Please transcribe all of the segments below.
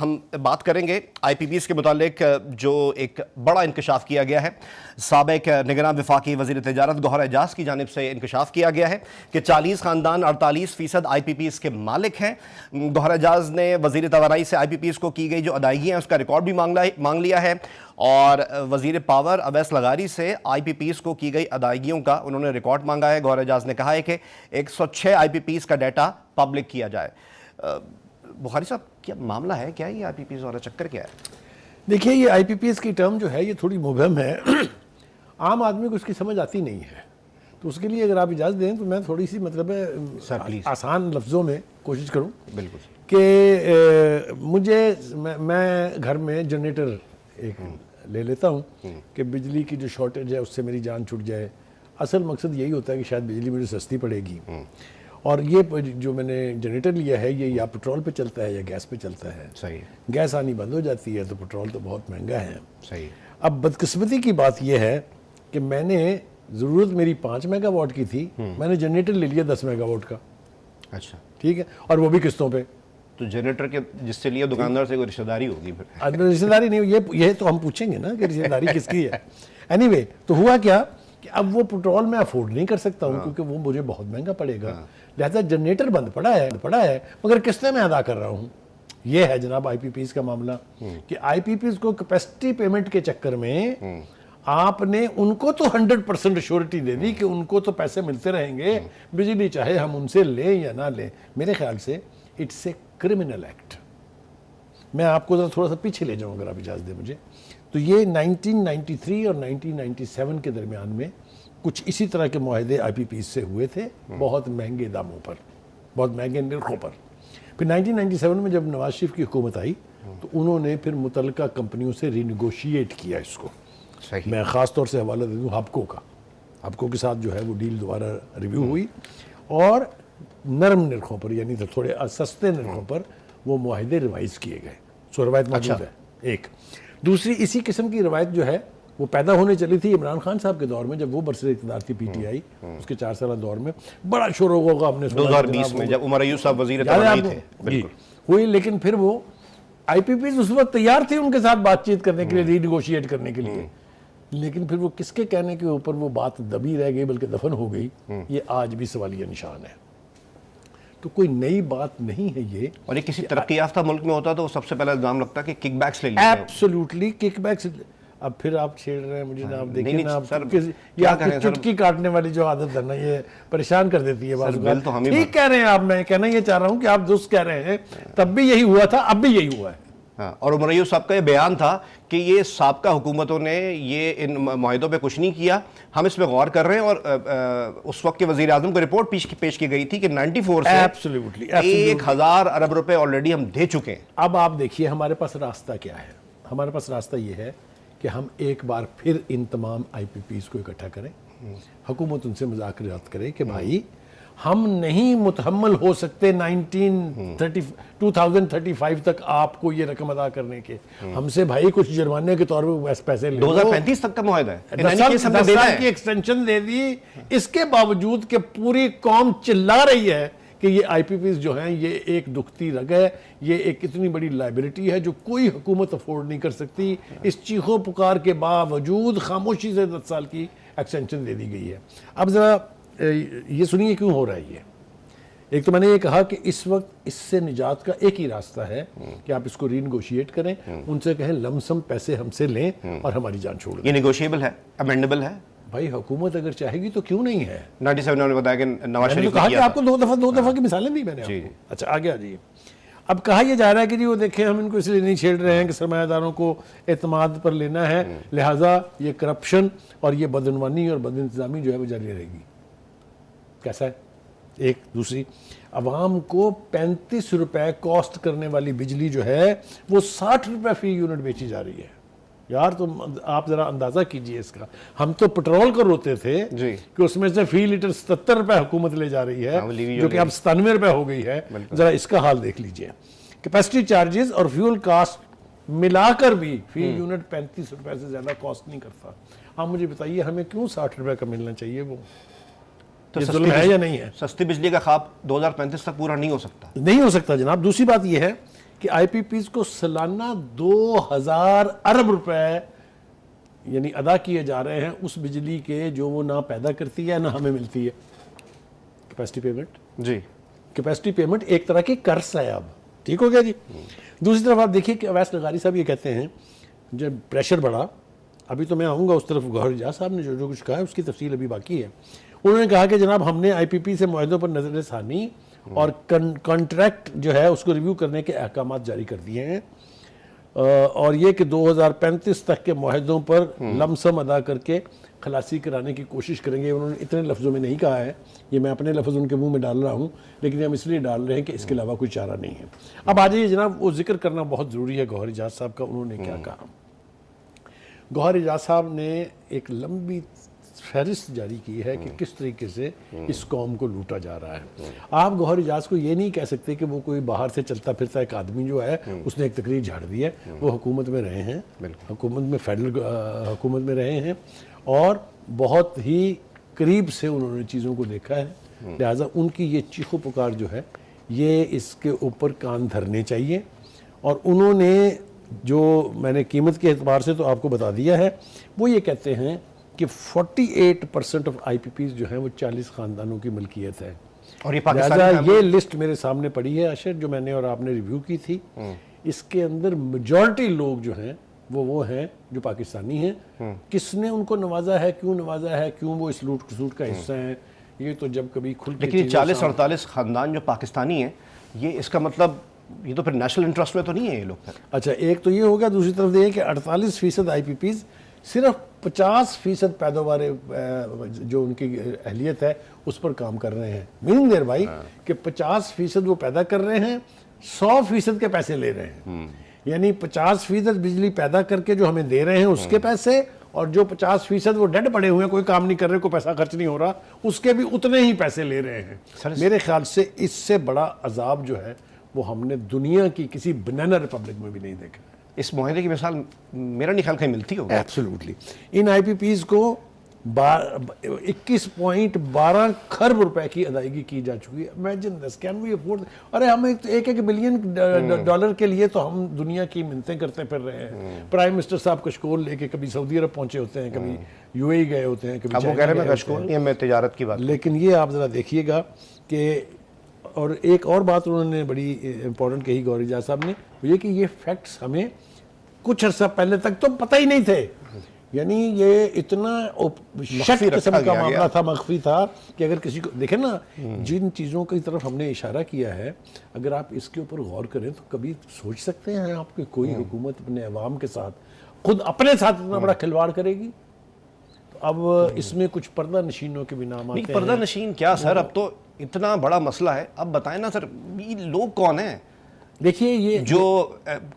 ہم بات کریں گے آئی پی پیز کے متعلق جو ایک بڑا انکشاف کیا گیا ہے. سابق نگراں وفاقی وزیر تجارت گوہر اعجاز کی جانب سے انکشاف کیا گیا ہے کہ 40 خاندان 48% آئی پی پیز کے مالک ہیں. گوہر اعجاز نے وزیر توانائی سے آئی پی پیز کو کی گئی جو ادائیگی ہیں اس کا ریکارڈ بھی مانگ لیا ہے، اور وزیر پاور اویس لغاری سے آئی پی پیز کو کی گئی ادائیگیوں کا انہوں نے ریکارڈ مانگا ہے. گوہر اعجاز نے کہا ہے کہ 106 آئی پی پیز کا ڈیٹا پبلک کیا جائے. بخاری صاحب کیا معاملہ ہے، کیا یہ آئی پی پیز والا چکر کیا ہے؟ دیکھیے یہ آئی پی پیز کی ٹرم جو ہے یہ تھوڑی مبہم ہے، عام آدمی کو اس کی سمجھ آتی نہیں ہے. تو اس کے لیے اگر آپ اجازت دیں تو میں تھوڑی سی مطلب آسان لفظوں میں کوشش کروں. بالکل. کہ میں گھر میں جنریٹر ایک لے لیتا ہوں کہ بجلی کی جو شارٹیج ہے اس سے میری جان چھٹ جائے. اصل مقصد یہی ہوتا ہے کہ شاید بجلی مجھے سستی پڑے گی. اور یہ جو میں نے جنریٹر لیا ہے یہ یا پٹرول پہ چلتا ہے یا گیس پہ چلتا ہے. صحیح. گیس آنی بند ہو جاتی ہے تو پٹرول تو بہت مہنگا ہے. صحیح. اب بدقسمتی کی بات یہ ہے کہ میں نے ضرورت میری 5 میگا واٹ کی تھی، میں نے جنریٹر لے لیا 10 میگا واٹ کا. اچھا ٹھیک ہے، اور وہ بھی قسطوں پہ. تو جنریٹر کے جس سے لیا دکاندار سے کوئی رشتہ داری ہوگی پھر؟ رشتہ داری نہیں، یہ تو ہم پوچھیں گے نا کہ رشتہ داری کس کی ہے. اینی وے تو ہوا کیا کہ اب وہ پٹرول میں افورڈ نہیں کر سکتا ہوں کیونکہ وہ مجھے بہت مہنگا پڑے گا. لہذا جنریٹر بند پڑا ہے مگر قسطیں میں ادا کر رہا ہوں. یہ ہے جناب آئی پی پیز کا معاملہ کہ آئی پی پیز کو کیپیسٹی پیمنٹ کے چکر میں آپ نے ان کو تو 100% شورٹی دے دی کہ ان کو تو پیسے ملتے رہیں گے بجلی چاہے ہم ان سے لیں یا نہ لیں. میرے خیال سے اٹس اے کرمنل ایکٹ. میں آپ کو تھوڑا سا پیچھے لے جاؤں اگر آپ اجازت دیں مجھے. تو یہ 1993 اور 1997 کے درمیان میں کچھ اسی طرح کے معاہدے آئی پی پیز سے ہوئے تھے بہت مہنگے داموں پر، بہت مہنگے نرخوں پر. پھر 1997 میں جب نواز شریف کی حکومت آئی تو انہوں نے پھر متعلقہ کمپنیوں سے رینیگوشیٹ کیا اس کو. صحیح. میں خاص طور سے حوالہ دے دوں ہپکو کا. ہپکو کے ساتھ جو ہے وہ ڈیل دوبارہ ریویو ہوئی اور نرم نرخوں پر یعنی تھوڑے سستے نرخوں پر وہ معاہدے ریوائز کیے گئے. سو روایت موجود ہے. ایک دوسری اسی قسم کی روایت جو ہے وہ پیدا ہونے چلی تھی عمران خان صاحب کے دور میں جب وہ برسر اقتدار تھی پی ٹی آئی. اس کے 4 سالہ دور میں بڑا شور ہوگا ہم نے 2020 میں جب عمر ایوب صاحب وزیر توانائی تھے. بالکل ہوئی. لیکن پھر وہ آئی پی پیز اس وقت تیار تھی ان کے ساتھ بات چیت کرنے کے لیے، ری نیگوشیٹ کرنے کے لیے. لیکن پھر وہ کس کے کہنے کے اوپر وہ بات دبی رہ گئی بلکہ دفن ہو گئی، یہ آج بھی سوالیہ نشان ہے. تو کوئی نئی بات نہیں ہے یہ. اور یہ کسی ترقی یافتہ ملک میں ہوتا تو سب سے پہلا الزام لگتا کہ کک بیکس لے لیے. Absolutely kickbacks. اب پھر آپ چھیڑ رہے ہیں مجھے نا. آپ دیکھیں نا آپ چٹکی کاٹنے والی جو عادت ہے نا یہ پریشان کر دیتی ہے. ٹھیک کہہ رہے ہیں آپ. میں کہنا یہ چاہ رہا ہوں کہ آپ درست کہہ رہے ہیں. تب بھی یہی ہوا تھا، اب بھی یہی ہوا ہے. اور عمر ایوب صاحب کا یہ بیان تھا کہ یہ سابقہ حکومتوں نے یہ ان معاہدوں پہ کچھ نہیں کیا، ہم اس پہ غور کر رہے ہیں. اور اس وقت کے وزیر اعظم کو رپورٹ پیش کی گئی تھی کہ 94 سے 1000 ارب روپے آلریڈی ہم دے چکے ہیں. اب آپ دیکھیے ہمارے پاس راستہ کیا ہے. ہمارے پاس راستہ یہ ہے کہ ہم ایک بار پھر ان تمام آئی پی پیز کو اکٹھا کریں، حکومت ان سے مذاکرات کرے کہ بھائی ہم نہیں متحمل ہو سکتے 2035 تک آپ کو یہ رقم ادا کرنے کے. ہم سے بھائی کچھ جرمانے کے طور پہ پیسے لے 2035 تک کا معاہدہ ہے. 10 سال کی ایکسٹینشن دے دی. اس کے باوجود کہ پوری قوم چلا رہی ہے کہ یہ آئی پی پیز جو ہیں یہ ایک دکھتی رگ ہے، یہ ایک اتنی بڑی لائبلٹی ہے جو کوئی حکومت افورڈ نہیں کر سکتی. اس چیخو پکار کے باوجود خاموشی سے 10 سال کی ایکسٹینشن دے دی گئی ہے. اب ذرا یہ سنیے کیوں ہو رہا ہے یہ. ایک تو میں نے یہ کہا کہ اس وقت اس سے نجات کا ایک ہی راستہ ہے کہ آپ اس کو ری نیگوشیٹ کریں، ان سے کہیں لم سم پیسے ہم سے لیں اور ہماری جان چھوڑ دیں. یہ نیگوشیبل ہے، امینڈیبل ہے. بھائی حکومت اگر چاہے گی تو کیوں نہیں ہے. 97 نے بتایا کہ نواز شریف نے کہا کہ آپ کو دو دفعہ کی مثالیں دی میں نے آپ کو. اچھا آگے آ جائیے. اب کہا یہ جا رہا ہے کہ جی وہ دیکھیں ہم ان کو اس لیے نہیں چھیڑ رہے ہیں کہ سرمایہ داروں کو اعتماد پر لینا ہے، لہٰذا یہ کرپشن اور یہ بدعنوانی اور بد انتظامی جو ہے وہ جاری رہے گی. کیسا ہے؟ ایک دوسری عوام کو 35 روپے کاسٹ کرنے والی بجلی جو ہے وہ 60 روپے فی یونٹ بیچی جا رہی ہے. یار تم آپ ذرا اندازہ کیجئے اس کا. ہم تو پٹرول کو روتے تھے کہ اس میں سے فی لیٹر 77 روپے حکومت لے جا رہی ہے جو کہ اب 97 روپے ہو گئی ہے. ذرا اس کا حال دیکھ لیجئے. کیپیسٹی چارجز اور فیول کاسٹ ملا کر بھی فی یونٹ 35 روپے سے زیادہ کاسٹ نہیں کرتا. آپ مجھے بتائیے ہمیں کیوں 60 روپے کا ملنا چاہیے؟ وہ تو ظلم ہے یا نہیں ہے؟ سستی بجلی کا خواب 2035 تک پورا نہیں ہو سکتا. نہیں ہو سکتا جناب. دوسری بات یہ ہے کہ آئی پی پیز کو سالانہ 2000 ارب روپے یعنی ادا کیے جا رہے ہیں اس بجلی کے جو وہ نہ پیدا کرتی ہے نہ ہمیں ملتی ہے. کیپیسٹی پیمنٹ جی کیپیسٹی پیمنٹ ایک طرح کی قرض ہے اب. ٹھیک ہو گیا جی. دوسری طرف آپ دیکھیے کہ اویس نغاری صاحب یہ کہتے ہیں جب پریشر بڑھا, ابھی تو میں آؤں گا اس طرف, گوہر اجاز صاحب نے جو کچھ کہا ہے اس کی تفصیل ابھی باقی ہے. انہوں نے کہا کہ جناب ہم نے آئی پی پی سے معاہدوں پر نظر ثانی اور کانٹریکٹ جو ہے اس کو ریویو کرنے کے احکامات جاری کر دیے ہیں, اور یہ کہ 2035 تک کے معاہدوں پر لم سم ادا کر کے خلاصی کرانے کی کوشش کریں گے. انہوں نے اتنے لفظوں میں نہیں کہا ہے, یہ میں اپنے لفظ ان کے منہ میں ڈال رہا ہوں, لیکن ہم اس لیے ڈال رہے ہیں کہ اس کے علاوہ کوئی چارہ نہیں ہے. اب آ جائیے جناب, وہ ذکر کرنا بہت ضروری ہے گوہر اجاز صاحب کا. انہوں نے کیا کہا؟ گوہر اجاز صاحب نے ایک لمبی فہرست جاری کی ہے کہ کس طریقے سے اس قوم کو لوٹا جا رہا ہے. آپ گوہر اجاز کو یہ نہیں کہہ سکتے کہ وہ کوئی باہر سے چلتا پھرتا ایک آدمی جو ہے اس نے ایک تقریر جھاڑ دی ہے. وہ حکومت میں رہے ہیں, حکومت میں فیڈرل حکومت میں رہے ہیں, اور بہت ہی قریب سے انہوں نے چیزوں کو دیکھا ہے. لہٰذا ان کی یہ چیخ و پکار جو ہے یہ اس کے اوپر کان دھرنے چاہیے. اور انہوں نے جو میں نے قیمت کے اعتبار سے تو آپ کو بتا دیا ہے, وہ یہ کہتے ہیں کہ 48% آف آئی پی پیز جو ہیں وہ 40 خاندانوں کی ملکیت ہے. اور یہ لہٰذا پاکستانی یہ لسٹ میرے سامنے پڑی ہے اشر, جو میں نے اور آپ نے ریویو کی تھی. اس کے اندر میجورٹی لوگ جو ہیں وہ ہیں جو پاکستانی ہیں. کس نے ان کو نوازا ہے, کیوں نوازا ہے, کیوں وہ اس لوٹ کسوٹ کا حصہ ہیں, یہ تو جب کبھی کھل کے لیکن 40-48 خاندان جو پاکستانی ہیں, یہ اس کا مطلب یہ تو پھر نیشنل انٹرسٹ میں تو نہیں ہے یہ لوگ. اچھا ایک تو یہ ہوگا, دوسری طرف یہ کہ 48% آئی پی پیز صرف 50% پیداوار جو ان کی اہلیت ہے اس پر کام کر رہے ہیں. میننگ دیر بھائی کہ 50% وہ پیدا کر رہے ہیں, 100% کے پیسے لے رہے ہیں. یعنی 50% بجلی پیدا کر کے جو ہمیں دے رہے ہیں اس کے پیسے, اور جو 50% وہ ڈیڈ پڑے ہوئے ہیں, کوئی کام نہیں کر رہے, کوئی پیسہ خرچ نہیں ہو رہا, اس کے بھی اتنے ہی پیسے لے رہے ہیں. میرے خیال سے اس سے بڑا عذاب جو ہے وہ ہم نے دنیا کی کسی بنانا ریپبلک میں بھی نہیں دیکھا. اس معاہدے کی مثال میرا نہیں خیال کہیں ملتی ہوگی. ایبسولوٹلی. ان آئی پی پیز کو 21.12 کھرب روپے کی ادائیگی کی جا چکی ہے. Imagine this, can we afford? ارے ہم ایک بلین ڈالر کے لیے تو ہم دنیا کی منتیں کرتے پھر رہے ہیں. پرائم منسٹر صاحب کشکول لے کے کبھی سعودی عرب پہنچے ہوتے ہیں, کبھی یو اے ای گئے ہوتے ہیں, کبھی اب وہ کہہ رہے ہیں کشکول نہیں ہے, میں تجارت کی بات. لیکن یہ آپ ذرا دیکھیے گا کہ, اور ایک اور بات انہوں نے بڑی امپورٹنٹ کہی گوہر اجاز صاحب نے, وہ یہ کہ یہ فیکٹس ہمیں کچھ عرصہ پہلے تک تو پتہ ہی نہیں تھے. یعنی یہ اتنا شک قسم کا معاملہ تھا, مخفی تھا, کہ اگر کسی کو دیکھیں نا, جن چیزوں کی طرف ہم نے اشارہ کیا ہے, اگر آپ اس کے اوپر غور کریں تو کبھی سوچ سکتے ہیں آپ کہ کوئی حکومت اپنے عوام کے ساتھ, خود اپنے ساتھ اتنا بڑا کھلواڑ کرے گی؟ تو اب اس میں کچھ پردہ نشینوں کے بھی نام آتے ہیں. پردہ نشین کیا سر, اب تو اتنا بڑا مسئلہ ہے. اب بتائیں نا سر, یہ لوگ کون ہیں دیکھیے یہ جو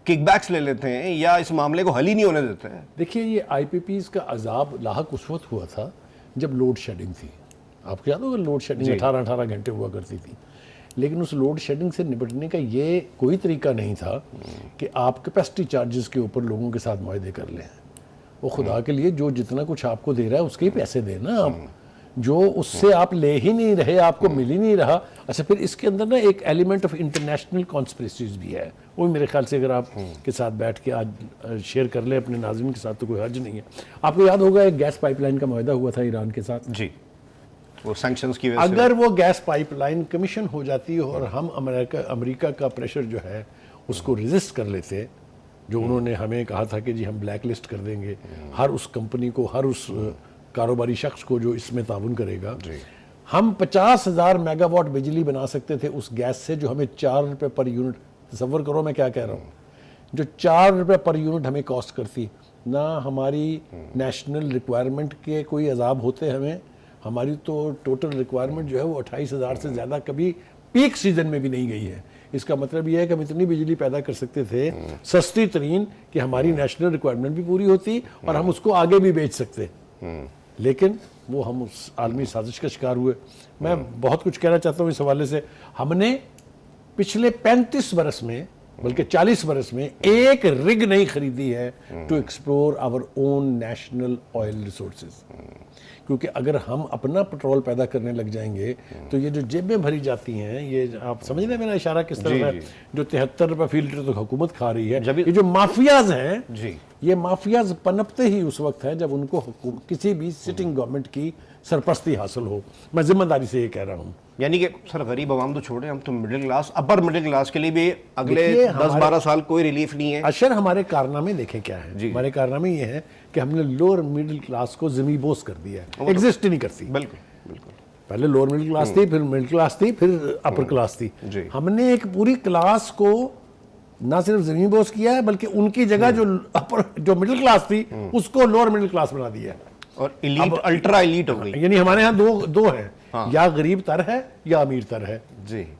کک بیکس لے لیتے ہیں یا اس معاملے کو حل ہی نہیں ہونے دیتے ہیں؟ دیکھیے یہ آئی پی پیز کا عذاب لاحق اس وقت ہوا تھا جب لوڈ شیڈنگ تھی. آپ کو یاد ہوگا لوڈ شیڈنگ 18 گھنٹے ہوا کرتی تھی. لیکن اس لوڈ شیڈنگ سے نپٹنے کا یہ کوئی طریقہ نہیں تھا کہ آپ کیپیسٹی چارجز کے اوپر لوگوں کے ساتھ معاہدے کر لیں. وہ خدا کے لیے جو جتنا کچھ آپ کو دے رہا ہے اس کے ہی پیسے دینا آپ, جو اس سے آپ لے ہی نہیں رہے, آپ کو مل ہی نہیں رہا. اچھا پھر اس کے اندر نا ایک ایلیمنٹ آف انٹرنیشنل کانسپریسیز بھی ہے, وہ میرے خیال سے اگر آپ کے ساتھ بیٹھ کے آج شیئر کر لیں اپنے ناظرین کے ساتھ تو کوئی حرج نہیں ہے. آپ کو یاد ہوگا ایک گیس پائپ لائن کا معاہدہ ہوا تھا ایران کے ساتھ. جی, وہ سینکشنز کی وجہ سے. اگر وہ گیس پائپ لائن کمیشن ہو جاتی اور ہم امریکہ کا پریشر جو ہے اس کو ریزسٹ کر لیتے, جو انہوں نے ہمیں کہا تھا کہ جی ہم بلیک لسٹ کر دیں گے ہر اس کمپنی کو, ہر اس کاروباری شخص کو جو اس میں تعاون کرے گا, ہم 50,000 میگا واٹ بجلی بنا سکتے تھے اس گیس سے, جو ہمیں 4 روپے پر یونٹ. تصور کرو میں کیا کہہ رہا ہوں, جو 4 روپے پر یونٹ ہمیں کاسٹ کرتی. نہ ہماری نیشنل ریکوائرمنٹ کے کوئی عذاب ہوتے ہمیں, ہماری تو ٹوٹل ریکوائرمنٹ جو ہے وہ 28,000 سے زیادہ کبھی پیک سیزن میں بھی نہیں گئی ہے. اس کا مطلب یہ ہے کہ ہم اتنی بجلی پیدا کر سکتے تھے سستی ترین کہ ہماری نیشنل ریکوائرمنٹ بھی پوری ہوتی اور ہم اس کو آگے بھی بیچ سکتے. لیکن وہ ہم اس عالمی سازش کا شکار ہوئے. میں بہت کچھ کہنا چاہتا ہوں اس حوالے سے. ہم نے پچھلے 35 برس میں بلکہ 40 برس میں ایک رگ نہیں خریدی ہے to explore our own national oil resources, کیونکہ اگر ہم اپنا پٹرول پیدا کرنے لگ جائیں گے تو یہ جو جیبیں بھری جاتی ہیں، یہ آپ سمجھ رہے ہیں میرا اشارہ کس طرح ہے، جو 73 روپے فی لیٹر تک حکومت کھا رہی ہے، یہ جو مافیاز ہیں یہ مافیاز پنپتے ہی اس وقت ہیں جب ان کو کسی بھی سٹنگ گورنمنٹ کی سرپرستی حاصل ہو. میں ذمہ داری سے یہ کہہ رہا ہوں. یعنی کہ سر غریب عوام تو چھوڑیں، ہم تو middle class, upper middle class کے لیے بھی اگلے 10-12 سال کوئی ریلیف نہیں ہے. اشر ہمارے کارنامے دیکھیں کیا ہے. ہمارے کارنامے یہ ہیں کہ ہم نے لوور مڈل کلاس کو زمیں بوس کر دیا ہے، ایگزسٹ ہی نہیں کرتی. بالکل پہلے لوور مڈل کلاس تھی، پھر مڈل کلاس تھی، پھر اپر کلاس تھی. ہم نے ایک پوری کلاس کو نہ صرف زمین بوس کیا ہے بلکہ ان کی جگہ جو مڈل کلاس تھی اس کو لوور مڈل کلاس بنا دیا ہے، اور ایلیٹ الٹرا ایلیٹ ہو گئی. یعنی ہمارے ہاں دو ہیں، یا غریب تر ہے یا امیر تر ہے.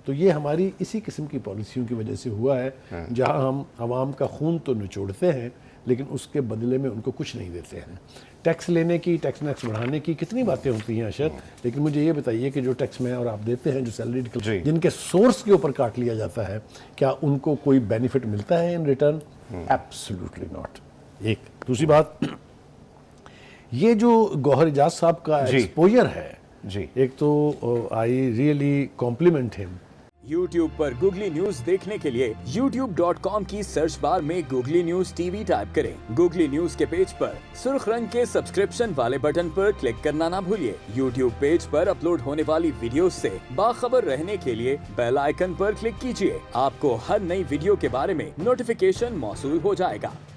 تو یہ ہماری اسی قسم کی پالیسیوں کی وجہ سے ہوا ہے، جہاں ہم عوام کا خون تو نچوڑتے ہیں لیکن اس کے بدلے میں ان کو کچھ نہیں دیتے ہیں. ٹیکس لینے کی، ٹیکس نیکس بڑھانے کی کتنی باتیں ہوتی ہیں اشر، لیکن مجھے یہ بتائیے کہ جو ٹیکس میں اور آپ دیتے ہیں، جو سیلریڈ جن کے سورس کے اوپر کاٹ لیا جاتا ہے، کیا ان کو کوئی بینیفٹ ملتا ہے ان ریٹرن؟ Absolutely not. ایک دوسری بات، یہ جو گوہر اجاز صاحب کا ایکسپوجر ہے، ایک تو آئی ریئلی کمپلیمنٹ ہم. یوٹیوب پر گوگلی نیوز دیکھنے کے لیے youtube.com کی سرچ بار میں googly news T V type کریں. گوگلی نیوز کے پیج پر سرخ رنگ کے سبسکرپشن والے بٹن پر کلک کرنا نہ بھولیے. یوٹیوب پیج پر اپلوڈ ہونے والی ویڈیوز سے باخبر رہنے کے لیے بیل آئیکن پر کلک کیجیے. آپ کو ہر نئی ویڈیو کے بارے میں نوٹیفیکیشن موصول ہو جائے گا.